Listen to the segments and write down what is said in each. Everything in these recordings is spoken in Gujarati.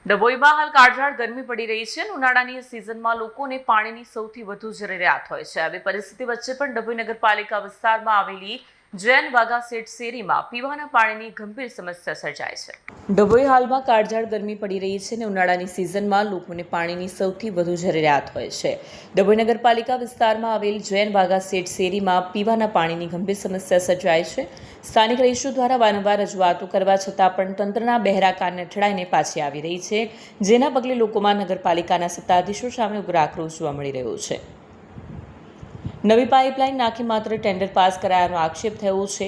ડભોઈમાં હાલ કાળઝાળ ગરમી પડી રહી છે. ઉનાળાની સિઝનમાં લોકોને પાણીની સૌથી વધુ જરૂરિયાત હોય છે. આવી પરિસ્થિતિ વચ્ચે પણ ડભોઈ નગરપાલિકા વિસ્તારમાં આવેલી જૈન વાઘા સેટ શેરીમાં પીવાના પાણીની ગંભીર સમસ્યા સર્જાય છે. ડભોઈ હાલમાં કાળઝાળ ગરમી પડી રહી છે અને ઉનાળાની સિઝનમાં લોકોને પાણીની સૌથી વધુ જરૂરિયાત હોય છે. ડભોઈ નગરપાલિકા વિસ્તારમાં આવેલ જૈન વાઘા સેટ શેરીમાં પીવાના પાણીની ગંભીર સમસ્યા સર્જાય છે. સ્થાનિક રહીશો દ્વારા વારંવાર રજૂઆતો કરવા છતાં પણ તંત્રના બહેરા કાનને અથડાઈને પાછી આવી રહી છે, જેના પગલે લોકોમાં નગરપાલિકાના સત્તાધીશો સામે ઉગ્ર આક્રોશ જોવા મળી રહ્યો છે. નવી પાઇપલાઇન નાખી માત્ર ટેન્ડર પાસ કરાયાનો આક્ષેપ થયો છે,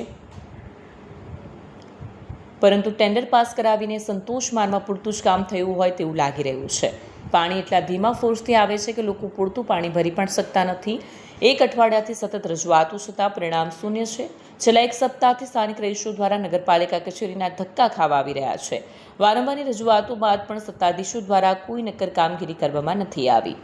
પરંતુ ટેન્ડર પાસ કરાવીને સંતોષ માનમાં પૂરતું જ કામ થયું હોય તેવું લાગી રહ્યું છે. પાણી એટલા ધીમા ફોર્સથી આવે છે કે લોકો પૂરતું પાણી ભરી પણ શકતા નથી. એક અઠવાડિયાથી સતત રજૂઆતો છતાં પરિણામ શૂન્ય છે. છેલ્લા એક સપ્તાહથી સ્થાનિક રહીશો દ્વારા નગરપાલિકા કચેરીના ધક્કા ખાવા આવી રહ્યા છે. વારંવારની રજૂઆતો બાદ પણ સત્તાધીશો દ્વારા કોઈ નક્કર કામગીરી કરવામાં નથી આવી.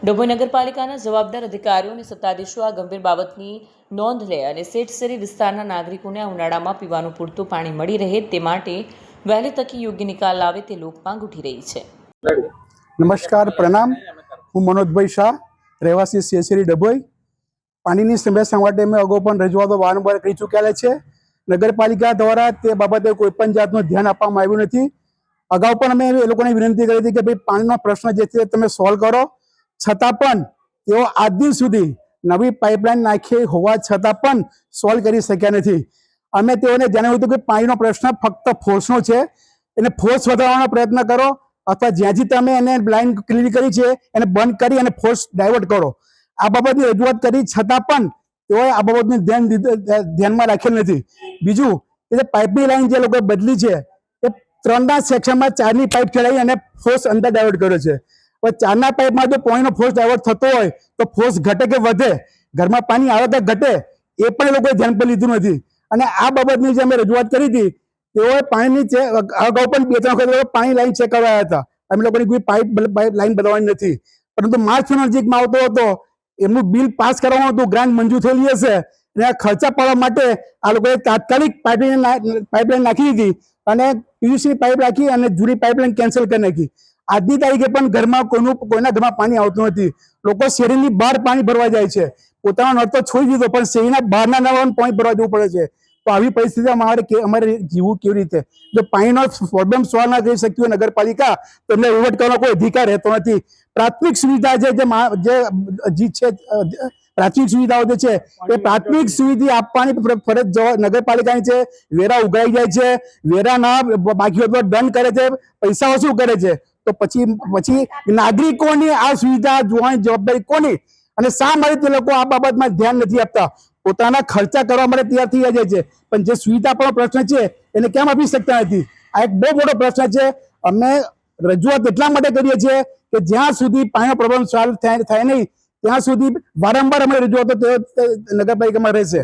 ડભોઈ નગરપાલિકાના જવાબદાર અધિકારીઓ અને સત્તાધીશો આ ગંભીર બાબતની નોંધ લે અને સેટ શેરી વિસ્તારના નાગરિકોને આ ઉનાળામાં પીવાનું પૂરતું પાણી મળી રહે તે માટે વહેલી તકે યોગ્ય નિકાલ લાવે તે લોકમાંગ ઉઠી રહી છે. નમસ્કાર, પ્રણામ. હું મનોજભાઈ શાહ, રહેવાસી શેરી ડભોઈ. પાણીની સમસ્યા માટે મેં અગાઉ પણ રજૂઆતો વારંવાર કરી ચૂકેલા છે. નગરપાલિકા દ્વારા તે બાબતે કોઈ પણ જાતનું ધ્યાન આપવામાં આવ્યું નથી. અગાઉ પણ અમે એ લોકોને વિનંતી કરી હતી કે ભાઈ પાણીનો પ્રશ્ન જે છે તમે સોલ્વ કરો, છતાં પણ તેઓ આજ દિન સુધી નવી પાઇપલાઇન નાખી હોવા છતાં પણ સોલ્વ કરી શક્યા નથી. અમે તેઓને જણાવ્યું હતું કે પાણીનો પ્રશ્ન ફક્ત ફોર્સનો છે, એને ફોર્સ વધારવાનો પ્રયત્ન કરો અથવા જ્યાંથી તમે એને લાઈન ક્લીન કરી છે એને બંધ કરી અને ફોર્સ ડાયવર્ટ કરો. આ બાબતની રજૂઆત કરી છતાં પણ તેઓએ આ બાબતનું ધ્યાનમાં રાખેલ નથી. બીજું કે પાઇપની લાઈન જે લોકોએ બદલી છે એ 3ના સેક્શનમાં 4ની પાઇપ ચડાવી અને ફોર્સ અંદર ડાયવર્ટ કર્યો છે. હવે 4ના પાઇપમાં જો પાણીનો ફોર્સ ડાયવર્ટ થતો હોય તો ફોર્સ ઘટે કે વધે, ઘરમાં પાણી આવે કે ઘટે, એ પણ એ લોકોએ ધ્યાન પર લીધું નથી. અને આ બાબતની જે અમે રજૂઆત કરી હતી, તેઓએ પાણીની અગાઉ પણ 2-3 વખત પાણી લાઈન ચેક કરાવ્યા હતા. અમે લોકોની કોઈ પાઇપ લાઈન બદલવાની નથી, પરંતુ માર્ચ નજીકમાં આવતો હતો, એમનું બિલ પાસ કરવાનું હતું, ગ્રાન્ટ મંજૂર થયેલી હશે અને આ ખર્ચા પાડવા માટે આ લોકોએ તાત્કાલિક પાઇપલાઇન નાખી દીધી અને પીયુસી પાઇપ રાખી અને જૂની પાઇપલાઇન કેન્સલ કરી નાખી. આજની તારીખે પણ ઘરમાં કોઈના ઘરમાં પાણી આવતું નથી. લોકો શેરીની બહાર પાણી ભરવા જાય છે. પોતાનો નળ તો છોડી દીધો, પણ શેરીના બહારના નળામાં પાણી ભરવા જવું પડે છે. તો આવી પરિસ્થિતિમાં અમારે જીવવું કેવી રીતે? જો પાણીનો પ્રોબ્લેમ સોલ્વ ના કરી શક્યું નગરપાલિકા, તો એમને વહીવટ કરવાનો કોઈ અધિકાર રહેતો નથી. પ્રાથમિક સુવિધા છે પ્રાથમિક સુવિધાઓ જે છે એ પ્રાથમિક સુવિધા આપવાની ફરજ નગરપાલિકાની છે. વેરા ઉઘરાઈ જાય છે, વેરા ના બાકી હોય તો દંડ કરે છે, પૈસા વસૂલ કરે છે. તો પછી નાગરિકોની આ સુવિધા જોવાની જવાબદારી કોની? અને શા માટે તે લોકો આ બાબતમાં ધ્યાન નથી આપતા? પોતાના ખર્ચા કરવા માટે તૈયાર થઈ જાય છે, પણ જે સુવિધા પણ પ્રશ્ન છે એને કેમ આપી શકતા નથી? આ એક બહુ મોટો પ્રશ્ન છે. અમે રજૂઆત એટલા માટે કરીએ છીએ કે જ્યાં સુધી પાણીનો પ્રોબ્લેમ સોલ્વ થાય નહીં ત્યાં સુધી વારંવાર અમે રજૂઆતો નગરપાલિકામાં રહેશે.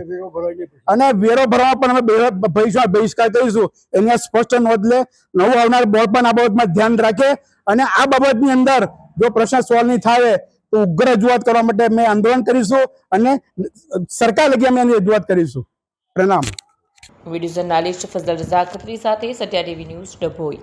અને વેરો ભરવામાં પણ અમે બહિષ્કાર કરીશું. એની સ્પષ્ટ નોંધ લે, નવું આવનાર બોર્ડ પણ આ બાબતમાં ધ્યાન રાખે અને આ બાબતની અંદર જો પ્રશ્ન સોલ્વ નહીં થાય તો ઉગ્ર રજૂઆત કરવા માટે અમે આંદોલન કરીશું અને સરકાર લગી અમે એની રજૂઆત કરીશું. પ્રણામ. વિડીયો જર્નાલિસ્ટ ફઝલ રઝા ખત્રી સાથે સત્યા ટીવી ન્યૂઝ ડભોઈ.